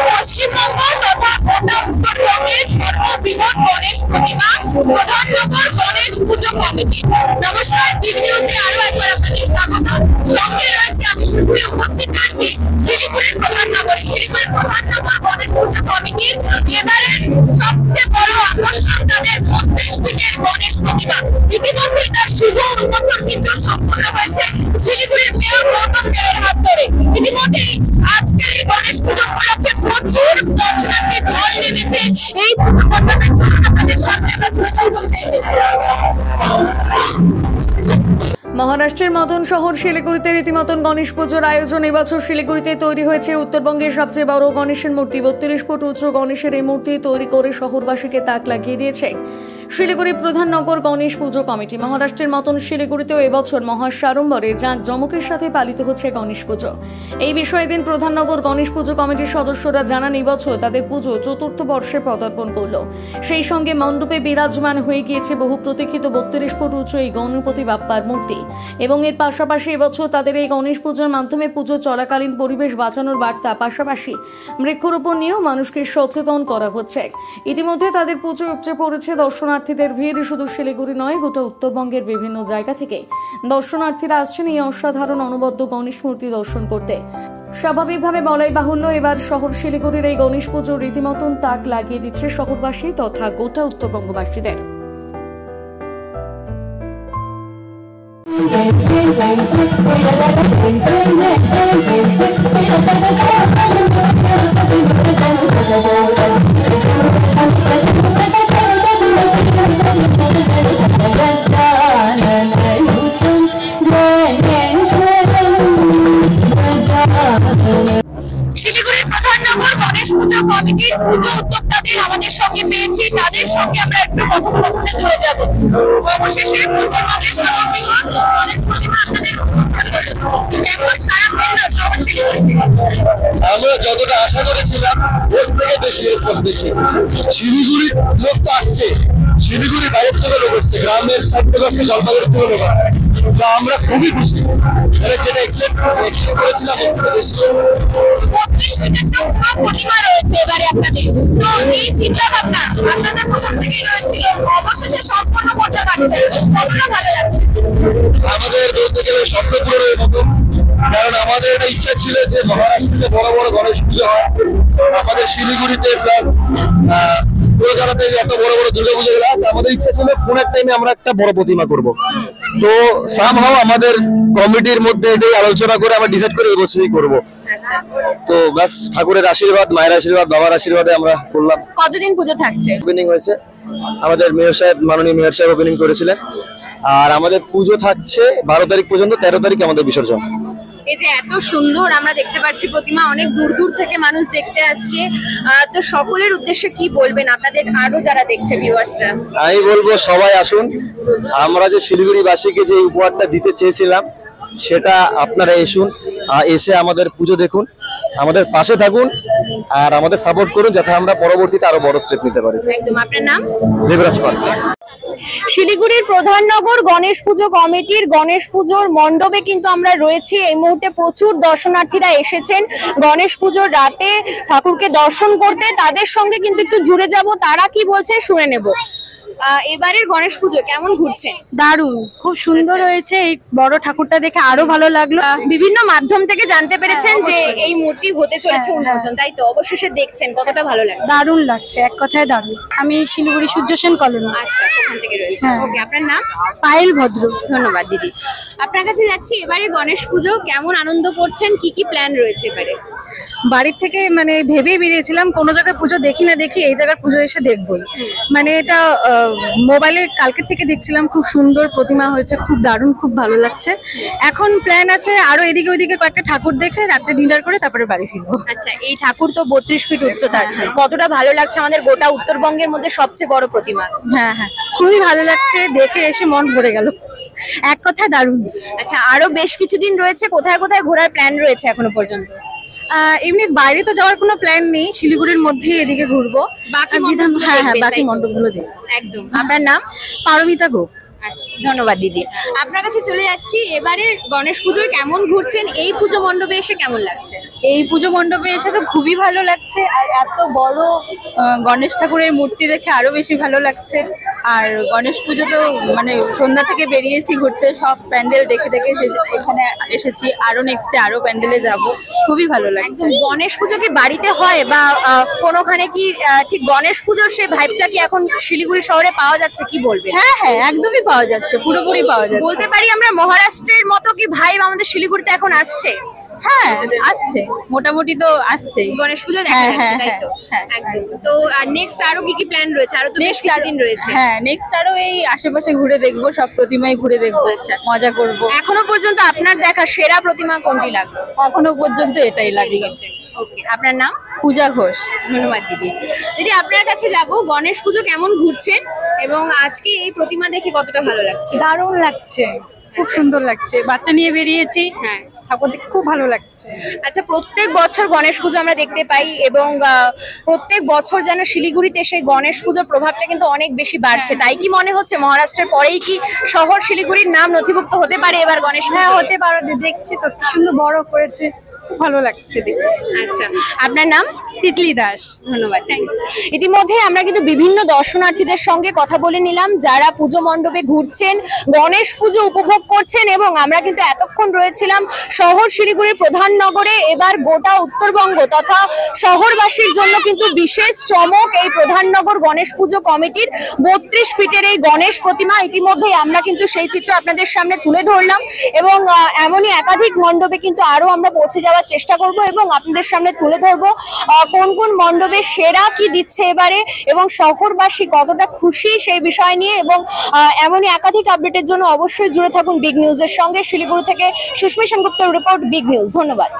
পশ্চিমবঙ্গ তথা গোটা উত্তরবঙ্গের সর্ববৃহৎ গণেশ প্রতিমা প্রধাননগর গণেশ পুজো কমিটি। নমস্কার, বিগ নিউজে আরো একবার আপনাদের স্বাগত। সঙ্গে রয়েছে আমি সুশ্রী, উপস্থিত আছি শিলিগুড়ির প্রধাননগর গণেশ পুজো কমিটির এবারের সবচেয়ে বড় আকর্ষণ তাদের 32 ফিটের গণেশ প্রতিমা। ইতিমধ্যে তার শুভ উন্মোচন কিন্তু সম্পন্ন হয়েছে শিলিগুড়ির মেয়র গৌতম দেবের হাত ধরে। ইতিমধ্যেই আজকের এই গণেশ পুজো উপলক্ষে প্রচুর দর্শনার্থী ঢল নেমেছে এই পুজো মণ্ডপে। আপনাদের সামনে আমরা তুলে ধরবো। মহারাষ্ট্রের মদন শহর শিলিগুড়িতে রীতিমতন গণেশ পুজোর আয়োজন। এবছর শিলিগুড়িতে তৈরি হয়েছে উত্তরবঙ্গের সবচেয়ে বড় গণেশের মূর্তি। 32 ফুট উচ্চ গণেশের এই মূর্তি তৈরি করে শহরবাসীকে তাক লাগিয়ে দিয়েছে শিলিগুড়ি প্রধাননগর গণেশ পুজো কমিটি। মহারাষ্ট্রের মতন শিলিগুড়িতেও এবছর মহাসাড়ম্বরে জাঁকজমকের সাথে পালিত হচ্ছে গণেশ পুজো। এই বিষয়ে দিন প্রধাননগর গণেশ পুজো কমিটির সদস্যরা জানান, এবছর তাদের পুজো চতুর্থ বর্ষে পদার্পণ করল। সেই সঙ্গে মণ্ডপে বিরাজমান হয়ে গিয়েছে বহু প্রতীক্ষিত 32 ফুট উচ্চ এই গণপতি বাপ্পার মূর্তি। এবং এর পাশাপাশি এবছর তাদের এই গণেশ পুজোর মাধ্যমে পুজো চলাকালীন পরিবেশ বাঁচানোর বার্তা, পাশাপাশি বৃক্ষরোপণ নিয়েও মানুষকে সচেতন করা হচ্ছে। ইতিমধ্যে তাদের পুজো উপচে পড়েছে দর্শনার্থীদের ভিড়। শুধু শিলিগুড়ি নয়, গোটা উত্তরবঙ্গের বিভিন্ন জায়গা থেকে দর্শনার্থীরা আসছেন এই অসাধারণ অনবদ্য গণেশ মূর্তি দর্শন করতে। স্বাভাবিকভাবে বলাই বাহুল্য, এবার শহর শিলিগুড়ির এই গণেশ পুজো রীতিমতন তাক লাগিয়ে দিচ্ছে শহরবাসী তথা গোটা উত্তরবঙ্গবাসীদের। শিলিগুড়ির প্রধাননগর গণেশ পুজো কমিটির পুজো উদ্যোক্তাদের আমাদের সঙ্গে পেয়েছি, তাদের সঙ্গে আমরা একটু কথোপকথনে চলে যাব। অবশেষে পশ্চিমবঙ্গের সর্ববৃহৎ গণেশ প্রতিমা আপনাদের এখন সারা শহর শিলিগুড়িতে আমরা যতটা আশা করেছিলাম ওর থেকে বেশি রেসপন্স পেয়েছি। শিলিগুড়ির লোক তো আসছে, শিলিগুড়ির বাইরের থেকে লোক আসছে, গ্রামের 60% জলপাইগুড়ির থেকে লোক আসছে। তো আমরা খুবই খুশি, যেটা এক্সপেক্ট করেছিলাম ওর থেকে বেশি। 32 ফিটের তো প্রতিমা রয়েছে এবারে আপনাদের, তো এই চিন্তা ভাবনা আপনাদের প্রথম থেকেই রয়েছিল, অবশেষে সম্পন্ন করতে পারছেন, কতটা ভালো লাগছে? আমাদের বলতে গেলে স্বপ্ন পূরণের মতো, কারণ আমাদের একটা ইচ্ছা ছিল যে মহারাষ্ট্রে বড় বড় গণেশ পুজো হয়, আমাদের শিলিগুড়িতে প্লাস কলকাতাতে এত বড় বড় দুর্গা পুজো হয়, আমাদের ইচ্ছা ছিল কোন এক টাইমে আমরা একটা বড় প্রতিমা করব। তো সামহাও আমাদের কমিটির মধ্যে এটাই আলোচনা করে আমরা ডিসাইড করে এই বছরই করব। তো বাস ঠাকুরের আশীর্বাদ, মায়ের আশীর্বাদ, বাবার আশীর্বাদে আমরা করলাম। কতদিন পুজো থাকছে? ওপেনিং হয়েছে, আমাদের মেয়র সাহেব, মাননীয় মেয়র সাহেব ওপেনিং করেছিলেন। আর আমাদের পুজো থাকছে 12 তারিখ পর্যন্ত, 13 তারিখ আমাদের বিসর্জন। এই যে এত সুন্দর আমরা দেখতে পাচ্ছি প্রতিমা, অনেক দূর দূর থেকে মানুষ দেখতে আসছে, তো সকলের উদ্দেশ্যে কি বলবেন আপনাদের আরো যারা দেখছে ভিউয়ার্সরা? আমি বলবো সবাই আসুন, আমরা যে শিলিগুড়ি বাসীকে যে উপহারটা দিতে চেয়েছিলাম সেটা আপনারা এসে আমাদের পুজো দেখুন, আমাদের পাশে থাকুন আর আমাদের সাপোর্ট করুন, যাতে আমরা পরবর্তীতে আরো বড় স্টেপ নিতে পারি। একদম। আপনার নাম? দেবরাজ পাল। শিলিগুড়ির প্রধাননগর গণেশ পুজো কমিটির গণেশ পুজোর মণ্ডপে কিন্তু আমরা রয়েছি। এই মুহূর্তে প্রচুর দর্শনার্থীরা এসেছেন গণেশ পুজোর রাতে ঠাকুরকে দর্শন করতে। তাদের সঙ্গে কিন্তু একটু জুড়ে যাব, তারা কি বলছে শুনে নেব। এবারের গণেশ পুজো কেমন ঘুরছে? দারুণ, খুব সুন্দর হয়েছে। এই বড় ঠাকুরটা দেখে আরো ভালো লাগলো। বিভিন্ন মাধ্যম থেকে জানতে পেরেছেন যে এই মূর্তি হতে চলেছে উন্মোচন, তাই তো? অবশেষে দেখছেন, কতটা ভালো লাগছে? দারুণ লাগছে, এক কথায় দারুণ। আমি শিলিগুড়ি সূর্য সেন কলোনি। আচ্ছা, ওখান থেকে রয়েছে। ওকে, আপনার নাম? পায়েল ভদ্র। ধন্যবাদ দিদি। আপনার কাছে যাচ্ছি, এবারে গণেশ পুজো কেমন আনন্দ করছেন, কি কি প্ল্যান রয়েছে এবারে? বাড়ির থেকে মানে ভেবেই বেরিয়েছিলাম কোনো জায়গায় পুজো দেখি না দেখি এই জায়গার পুজো এসে দেখবই। মানে এটা মোবাইলে কালকে থেকে দেখছিলাম, খুব সুন্দর প্রতিমা হয়েছে, খুব দারুণ, খুব ভালো লাগছে। এখন প্ল্যান আছে আরো এদিকে ওইদিকে কয়েকটা ঠাকুর দেখে রাতে ডিনার করে তারপরে বাড়ি ফিরবো। আচ্ছা, এই ঠাকুর তো 32 ফিট উচ্চতার, কতটা ভালো লাগছে? আমাদের গোটা উত্তরবঙ্গের মধ্যে সবচেয়ে বড় প্রতিমা। হ্যাঁ হ্যাঁ, খুবই ভালো লাগছে, দেখে এসে মন ভরে গেল, এক কথায় দারুণ। আচ্ছা, আরো বেশ কিছুদিন রয়েছে, কোথায় কোথায় ঘোরার প্ল্যান রয়েছে এখনো পর্যন্ত? এমনি বাইরে তো যাওয়ার কোনো প্ল্যান নেই, শিলিগুড়ির মধ্যে এদিকে ঘুরবো। বাকি হ্যাঁ হ্যাঁ, বাকি মণ্ডপগুলো দেখবো। একদম। আপনার নাম? পারমিতা গোপ। আচ্ছা, ধন্যবাদ দিদি। আপনার কাছে চলে যাচ্ছি, এবারে গণেশ পুজোয় কেমন ঘুরছেন, এই পুজো মণ্ডপে এসে কেমন লাগছে? এই পুজো মণ্ডপে এসে তো খুবই ভালো লাগছে, আর এত বড় গণেশ ঠাকুরের মূর্তি দেখে আরো বেশি ভালো লাগছে। আর গণেশ পুজো তো মানে সন্ধ্যা থেকে বেরিয়েছি ঘুরতে, সব প্যান্ডেল দেখে দেখে এখানে এসেছি, আরো নেক্সটে আরো প্যান্ডেলে যাব, খুবই ভালো লাগছে। একদম গণেশ পুজো কি বাড়িতে হয় বা কোনোখানে কি ঠিক গণেশ পুজোর সেই ভাইবটা কি এখন শিলিগুড়ি শহরে পাওয়া যাচ্ছে, কি বলবেন? হ্যাঁ হ্যাঁ, একদমই পাওয়া যাচ্ছে, পুরোপুরি পাওয়া যাচ্ছে। বলতে পারি আমরা মহারাষ্ট্রের মতো কি ভাইব আমাদের শিলিগুড়িতে এখন আসছে? হ্যাঁ আসছে, মোটামুটি তো আসছে। গণেশ পুজো দেখা হ্যাঁ, যাচ্ছে, হ্যাঁ, তাই তো? হ্যাঁ, একদম। তো আর নেক্সট আরো কি কি প্ল্যান রয়েছে? আরো তো বেশ Next কিছুদিন রয়েছে। হ্যাঁ, নেক্সট আরো এই আশেপাশে ঘুরে দেখবো, সব প্রতিমাই ঘুরে দেখবো, আচ্ছা। মজা করব। এখনো পর্যন্ত আপনার দেখা সেরা প্রতিমা কোনটি লাগলো? এখনো পর্যন্ত এটাই লাগে। লেগেছে। ওকে, আপনার নাম? পূজা ঘোষ। ধন্যবাদ দিদি। দিদি, আপনার কাছে যাব, গণেশ পুজো কেমন ঘুরছেন এবং আজকে এই প্রতিমা দেখে কতটা ভালো লাগছে? দারুণ লাগছে, খুব আচ্ছা। সুন্দর লাগছে, বাচ্চা নিয়ে বেরিয়েছি, হ্যাঁ। ঠাকুর দেখে খুব ভালো লাগছে। আচ্ছা, প্রত্যেক বছর গণেশ পুজো আমরা দেখতে পাই এবং প্রত্যেক বছর যেন শিলিগুড়িতে সেই গণেশ পুজোর প্রভাবটা কিন্তু অনেক বেশি বাড়ছে। তাই কি মনে হচ্ছে মহারাষ্ট্রের পরেই কি শহর শিলিগুড়ির নাম নথিভুক্ত হতে পারে এবার গণেশ পুজোয়? হ্যাঁ হতে পারে, দেখছি তো কি সুন্দর বড় করেছে, খুব ভালো লাগছে দেখতে। আচ্ছা, আপনার নাম? তিতলি দাস। ধন্যবাদ। ইতিমধ্যে আমরা কিন্তু বিভিন্ন দর্শনার্থীদের সঙ্গে কথা বলে নিলাম, যারা পুজো মণ্ডপে ঘুরছেন, গণেশ পুজো উপভোগ করছেন, এবং আমরা কিন্তু এতক্ষণ রয়েছিলাম শহর শিলিগুড়ির প্রধান নগরে। এবার গোটা উত্তরবঙ্গ তথা শহরবাসীর জন্য কিন্তু বিশেষ চমক এই প্রধাননগর গণেশ পুজো কমিটির 32 ফিটের এই গণেশ প্রতিমা। ইতিমধ্যে আমরা কিন্তু সেই চিত্র আপনাদের সামনে তুলে ধরলাম এবং এমনই একাধিক মণ্ডপে কিন্তু আরো আমরা পৌঁছে যাওয়ার চেষ্টা করব এবং আপনাদের সামনে তুলে ধরবো কোন কোন মণ্ডপে সেরা কি দিচ্ছে এবারে এবং শহরবাসী কতটা খুশি সেই বিষয় নিয়ে। এবং এমনই একাধিক আপডেটের জন্য অবশ্যই জুড়ে থাকুন বিগ নিউজের সঙ্গে। শিলিগুড়ি থেকে সুস্মিতা সেনগুপ্তর রিপোর্ট, বিগ নিউজ। ধন্যবাদ।